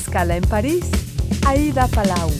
escala en París, Aida Palau.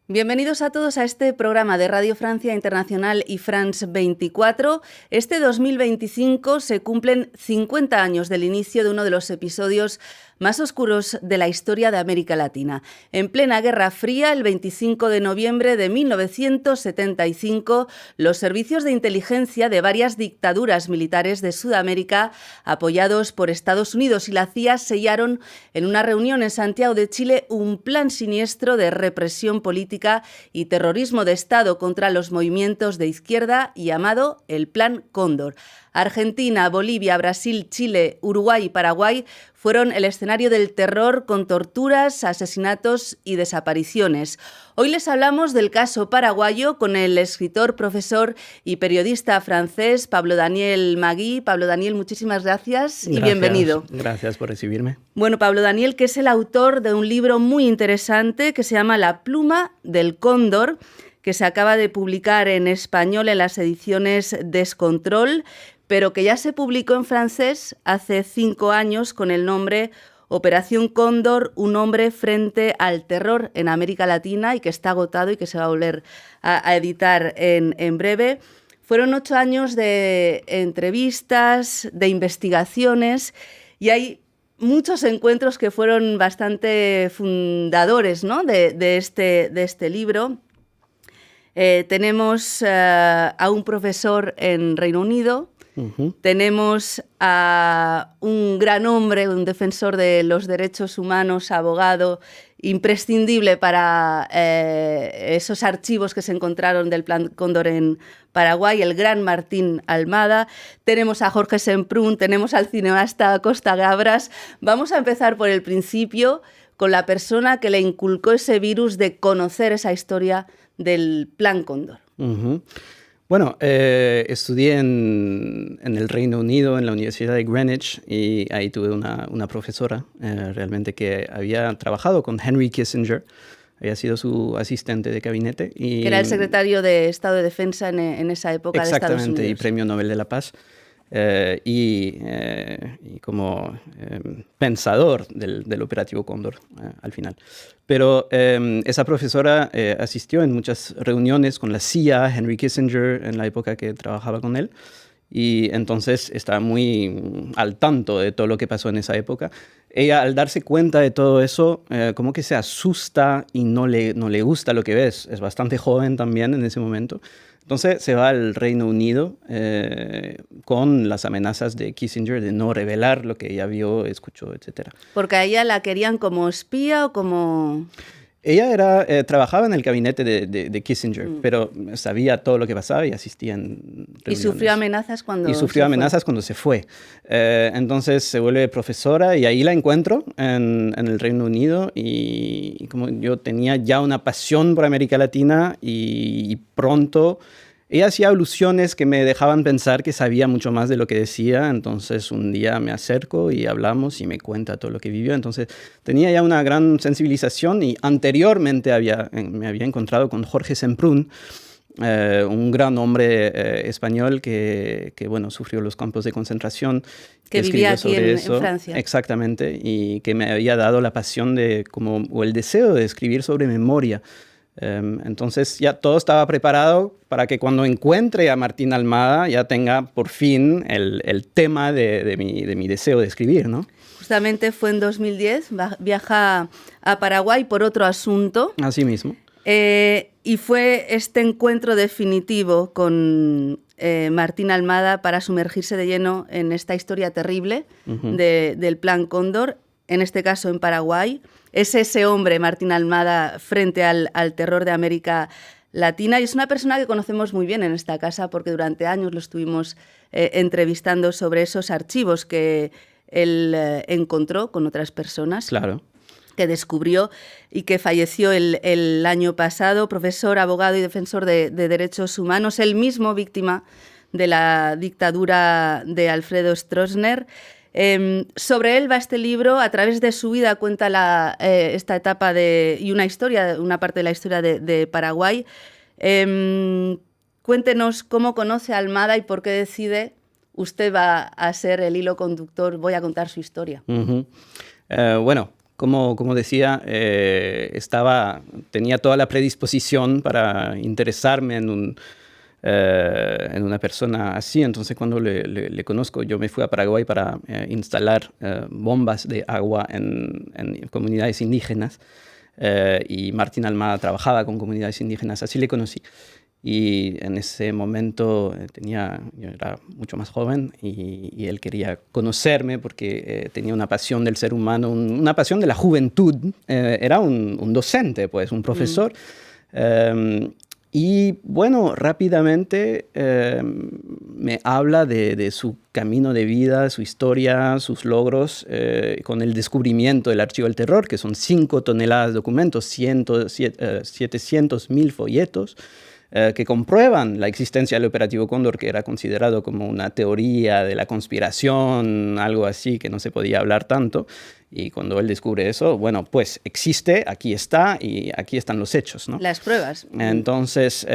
Bienvenidos a todos a este programa de Radio Francia Internacional y France 24. Este 2025 se cumplen 50 años del inicio de uno de los episodios más oscuros de la historia de América Latina. En plena Guerra Fría, el 25 de noviembre de 1975, los servicios de inteligencia de varias dictaduras militares de Sudamérica, apoyados por Estados Unidos y la CIA, sellaron en una reunión en Santiago de Chile un plan siniestro de represión política y terrorismo de Estado contra los movimientos de izquierda llamado el Plan Cóndor. Argentina, Bolivia, Brasil, Chile, Uruguay y Paraguay fueron el escenario del terror con torturas, asesinatos y desapariciones. Hoy les hablamos del caso paraguayo con el escritor, profesor y periodista francés Pablo Daniel Magui. Pablo Daniel, muchísimas gracias y bienvenido. Gracias por recibirme. Bueno, Pablo Daniel, que es el autor de un libro muy interesante que se llama La pluma del cóndor, que se acaba de publicar en español en las ediciones Descontrol, pero que ya se publicó en francés hace 5 años con el nombre Operación Cóndor, un hombre frente al terror en América Latina, y que está agotado y que se va a volver a editar en breve. Fueron 8 años de entrevistas, de investigaciones, y hay muchos encuentros que fueron bastante fundadores, ¿no?, de este libro. Tenemos a un profesor en Reino Unido. Tenemos a un gran hombre, un defensor de los derechos humanos, abogado, imprescindible para esos archivos que se encontraron del Plan Cóndor en Paraguay, el gran Martín Almada. Tenemos a Jorge Semprún, tenemos al cineasta Costa Gabras. Vamos a empezar por el principio, con la persona que le inculcó ese virus de conocer esa historia del Plan Cóndor. Bueno, estudié en el Reino Unido, en la Universidad de Greenwich, y ahí tuve una profesora realmente que había trabajado con Henry Kissinger, había sido su asistente de gabinete. Y, que era el secretario de Estado de Defensa en esa época de Estados Unidos. Exactamente, y Premio Nobel de la Paz. Y como pensador del operativo Cóndor al final. Pero esa profesora asistió en muchas reuniones con la CIA, Henry Kissinger, en la época que trabajaba con él, y entonces estaba muy al tanto de todo lo que pasó en esa época. Ella, al darse cuenta de todo eso, como que se asusta y no le gusta lo que ves. Es bastante joven también en ese momento. Entonces se va al Reino Unido con las amenazas de Kissinger de no revelar lo que ella vio, escuchó, etc. ¿Porque a ella la querían como espía o como...? Ella trabajaba en el gabinete de Kissinger, pero sabía todo lo que pasaba y asistía en reuniones. ¿Y sufrió amenazas cuando se fue? Entonces se vuelve profesora y ahí la encuentro en el Reino Unido, y como yo tenía ya una pasión por América Latina y pronto ella hacía alusiones que me dejaban pensar que sabía mucho más de lo que decía. Entonces un día me acerco y hablamos y me cuenta todo lo que vivió. Entonces tenía ya una gran sensibilización, y anteriormente me había encontrado con Jorge Semprún, un gran hombre español que bueno, sufrió los campos de concentración. Que vivía aquí en Francia. Exactamente, y que me había dado la pasión o el deseo de escribir sobre memoria. Entonces ya todo estaba preparado para que cuando encuentre a Martín Almada ya tenga por fin el tema de mi deseo de escribir, ¿no? Justamente fue en 2010, viaja a Paraguay por otro asunto. Así mismo. Y fue este encuentro definitivo con Martín Almada para sumergirse de lleno en esta historia terrible del Plan Cóndor, en este caso en Paraguay. Es ese hombre, Martín Almada, frente al terror de América Latina, y es una persona que conocemos muy bien en esta casa porque durante años lo estuvimos entrevistando sobre esos archivos que él encontró con otras personas. Claro. Que descubrió y que falleció el año pasado, profesor, abogado y defensor de derechos humanos, él mismo víctima de la dictadura de Alfredo Stroessner. Sobre él va este libro. A través de su vida cuenta esta etapa y una parte de la historia de Paraguay. Cuéntenos cómo conoce a Almada y por qué decide: usted va a ser el hilo conductor, voy a contar su historia. Bueno, como decía, tenía toda la predisposición para interesarme en una persona así. Entonces, cuando le conozco, yo me fui a Paraguay para instalar bombas de agua en comunidades indígenas. Y Martín Almada trabajaba con comunidades indígenas, así le conocí. Y en ese momento yo era mucho más joven y él quería conocerme porque tenía una pasión del ser humano, una pasión de la juventud. Era un docente, pues, un profesor. Y bueno, rápidamente me habla de su camino de vida, su historia, sus logros, con el descubrimiento del Archivo del Terror, que son 5 toneladas de documentos, 700.000 folletos, que comprueban la existencia del Operativo Cóndor, que era considerado como una teoría de la conspiración, algo así, que no se podía hablar tanto. Y cuando él descubre eso, bueno, pues existe, aquí está y aquí están los hechos, ¿no? Las pruebas. Entonces,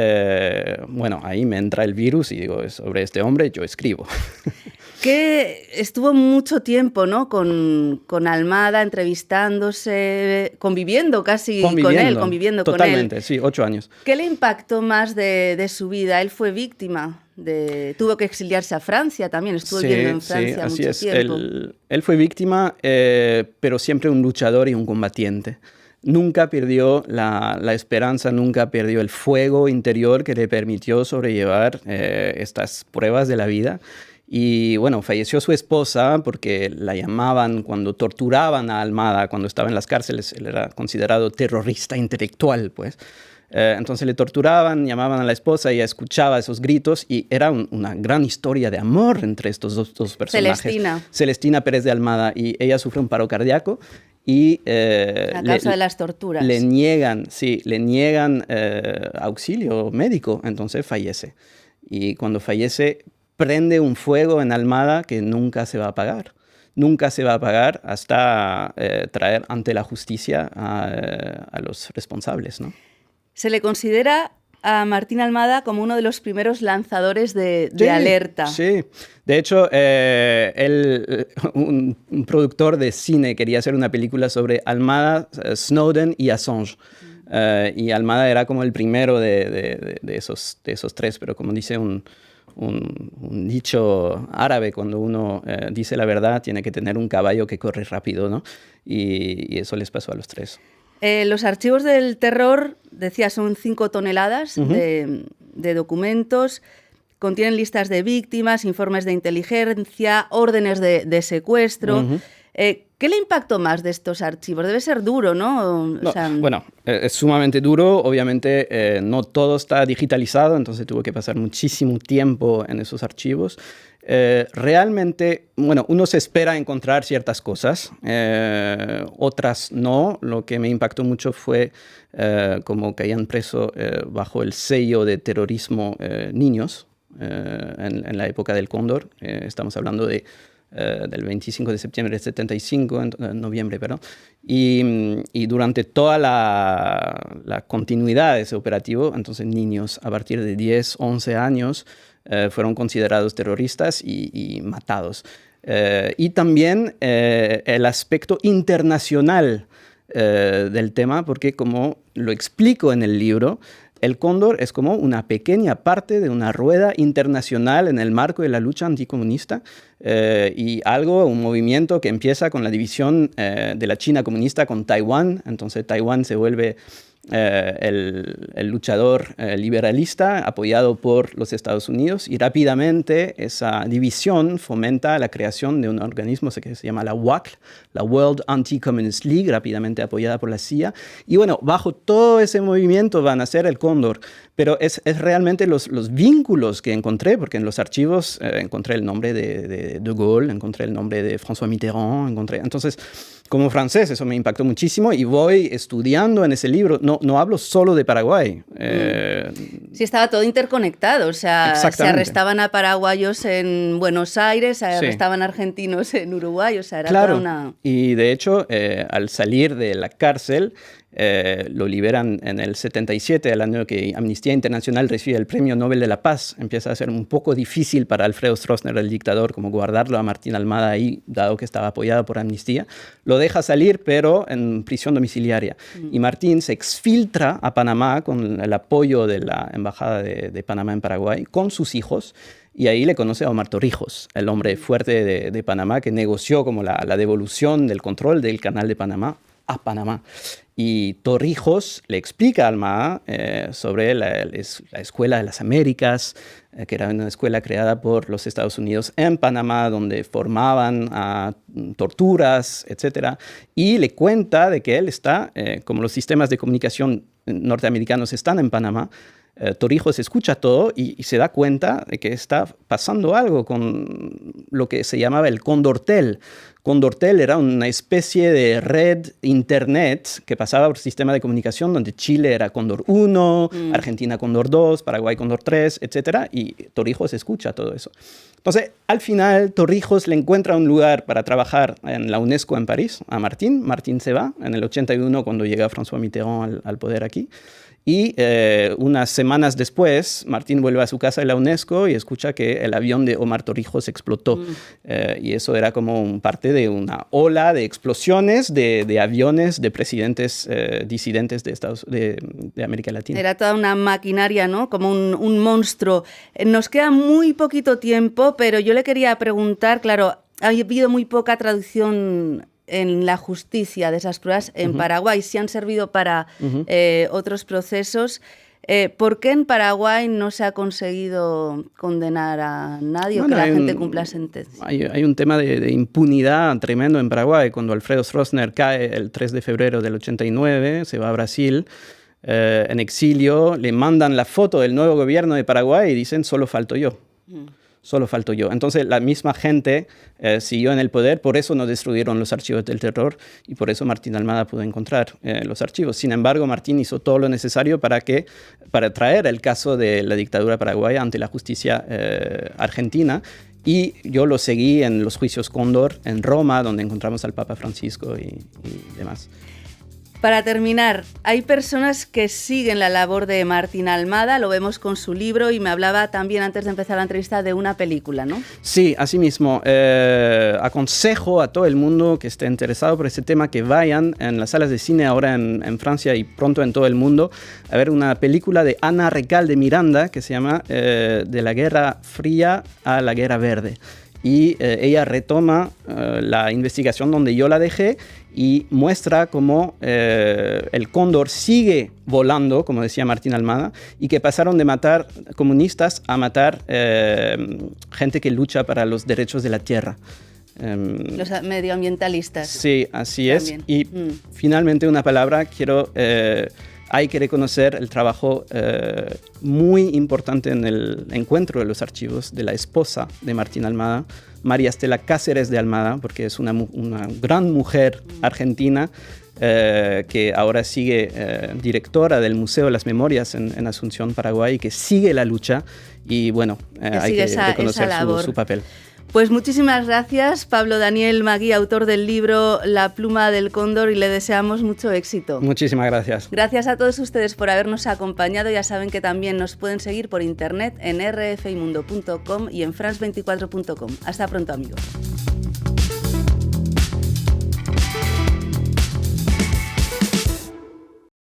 bueno, ahí me entra el virus y digo, sobre este hombre yo escribo. Que estuvo mucho tiempo, ¿no? Con Almada, entrevistándose, conviviendo casi con él, conviviendo totalmente, con él. Sí, 8 años. ¿Qué le impactó más de su vida? Él fue víctima, tuvo que exiliarse a Francia también, estuvo viviendo en Francia mucho tiempo. Él fue víctima, pero siempre un luchador y un combatiente. Nunca perdió la esperanza, nunca perdió el fuego interior que le permitió sobrellevar estas pruebas de la vida. Y bueno, falleció su esposa porque la llamaban cuando torturaban a Almada, cuando estaba en las cárceles. Él era considerado terrorista intelectual, pues. Entonces le torturaban, llamaban a la esposa, ella escuchaba esos gritos y era una gran historia de amor entre estos dos personajes. Celestina Pérez de Almada, y ella sufre un paro cardíaco y a causa de las torturas. Le niegan auxilio médico, entonces fallece. Y cuando fallece, prende un fuego en Almada que nunca se va a apagar. Nunca se va a apagar hasta traer ante la justicia a los responsables, ¿no? Se le considera a Martín Almada como uno de los primeros lanzadores de alerta. Sí, de hecho, un productor de cine quería hacer una película sobre Almada, Snowden y Assange. Y Almada era como el primero de esos 3, pero como dice un dicho árabe, cuando uno dice la verdad, tiene que tener un caballo que corre rápido, ¿no? Y eso les pasó a los 3. Los archivos del terror, decía, son 5 toneladas de documentos, contienen listas de víctimas, informes de inteligencia, órdenes de secuestro. ¿Qué le impactó más de estos archivos? Debe ser duro, ¿no? Bueno, es sumamente duro. Obviamente no todo está digitalizado, entonces tuve que pasar muchísimo tiempo en esos archivos. Realmente, bueno, uno se espera encontrar ciertas cosas, otras no. Lo que me impactó mucho fue como que hayan preso bajo el sello de terrorismo niños en la época del Cóndor. Estamos hablando del 25 de septiembre del 75, noviembre, perdón. Y durante toda la continuidad de ese operativo, entonces niños a partir de 10, 11 años fueron considerados terroristas y matados. Y también el aspecto internacional del tema, porque como lo explico en el libro, el Cóndor es como una pequeña parte de una rueda internacional en el marco de la lucha anticomunista y un movimiento que empieza con la división de la China comunista con Taiwán. Entonces Taiwán se vuelve el luchador liberalista apoyado por los Estados Unidos, y rápidamente esa división fomenta la creación de un organismo que se llama la WACL, la World Anti-Communist League, rápidamente apoyada por la CIA. Y bueno, bajo todo ese movimiento van a ser el Cóndor. Pero es realmente los vínculos que encontré, porque en los archivos encontré el nombre de Gaulle, encontré el nombre de François Mitterrand, entonces, como francés, eso me impactó muchísimo y voy estudiando en ese libro. No hablo solo de Paraguay. Sí, estaba todo interconectado. O sea, se arrestaban a paraguayos en Buenos Aires, se arrestaban a argentinos en Uruguay. O sea, era toda una... Y de hecho, al salir de la cárcel, lo liberan en el 77, el año que Amnistía Internacional recibe el Premio Nobel de la Paz. Empieza a ser un poco difícil para Alfredo Stroessner, el dictador, como guardarlo a Martín Almada ahí, dado que estaba apoyado por Amnistía. Lo deja salir, pero en prisión domiciliaria. Y Martín se exfiltra a Panamá con el apoyo de la Embajada de Panamá en Paraguay, con sus hijos. Y ahí le conoce a Omar Torrijos, el hombre fuerte de Panamá, que negoció como la devolución del control del Canal de Panamá a Panamá. Y Torrijos le explica a Almada sobre la Escuela de las Américas, que era una escuela creada por los Estados Unidos en Panamá, donde formaban a torturas, etc. Y le cuenta de que él está, como los sistemas de comunicación norteamericanos están en Panamá, Torrijos escucha todo y se da cuenta de que está pasando algo con lo que se llamaba el Condortel. Condortel era una especie de red internet que pasaba por sistema de comunicación donde Chile era Cóndor 1, Argentina Cóndor 2, Paraguay Cóndor 3, etc. Y Torrijos escucha todo eso. Entonces, al final, Torrijos le encuentra un lugar para trabajar en la UNESCO en París a Martín. Martín se va en el 81 cuando llega François Mitterrand al poder aquí. Y unas semanas después, Martín vuelve a su casa en la UNESCO y escucha que el avión de Omar Torrijos explotó. Y eso era como parte de una ola de explosiones de aviones de presidentes disidentes de América Latina. Era toda una maquinaria, ¿no? Como un monstruo. Nos queda muy poquito tiempo, pero yo le quería preguntar, claro, ha habido muy poca traducción en la justicia de esas pruebas en Paraguay, si han servido para otros procesos. ¿Por qué en Paraguay no se ha conseguido condenar a nadie o que la gente cumpla sentencia? Hay un tema de impunidad tremendo en Paraguay. Cuando Alfredo Stroessner cae el 3 de febrero del 89, se va a Brasil, en exilio, le mandan la foto del nuevo gobierno de Paraguay y dicen, solo falto yo. Solo falto yo. Entonces la misma gente siguió en el poder, por eso no destruyeron los archivos del terror y por eso Martín Almada pudo encontrar los archivos. Sin embargo, Martín hizo todo lo necesario para traer el caso de la dictadura paraguaya ante la justicia argentina. Y yo lo seguí en los juicios Cóndor en Roma, donde encontramos al Papa Francisco y demás. Para terminar, hay personas que siguen la labor de Martín Almada, lo vemos con su libro y me hablaba también antes de empezar la entrevista de una película, ¿no? Sí, así mismo. Aconsejo a todo el mundo que esté interesado por este tema que vayan en las salas de cine ahora en Francia y pronto en todo el mundo a ver una película de Ana Recalde Miranda que se llama De la Guerra Fría a la Guerra Verde. Y ella retoma la investigación donde yo la dejé y muestra cómo el cóndor sigue volando, como decía Martín Almada, y que pasaron de matar comunistas a matar gente que lucha para los derechos de la tierra. Los medioambientalistas. Sí, así también. Es. Y finalmente una palabra, hay que reconocer el trabajo muy importante en el encuentro de los archivos de la esposa de Martín Almada, María Estela Cáceres de Almada, porque es una gran mujer argentina que ahora sigue directora del Museo de las Memorias en Asunción, Paraguay, que sigue la lucha y bueno, hay que reconocer su papel. Pues muchísimas gracias, Pablo Daniel Magui, autor del libro La pluma del cóndor, y le deseamos mucho éxito. Muchísimas gracias. Gracias a todos ustedes por habernos acompañado. Ya saben que también nos pueden seguir por internet en rfimundo.com y en france24.com. Hasta pronto, amigos.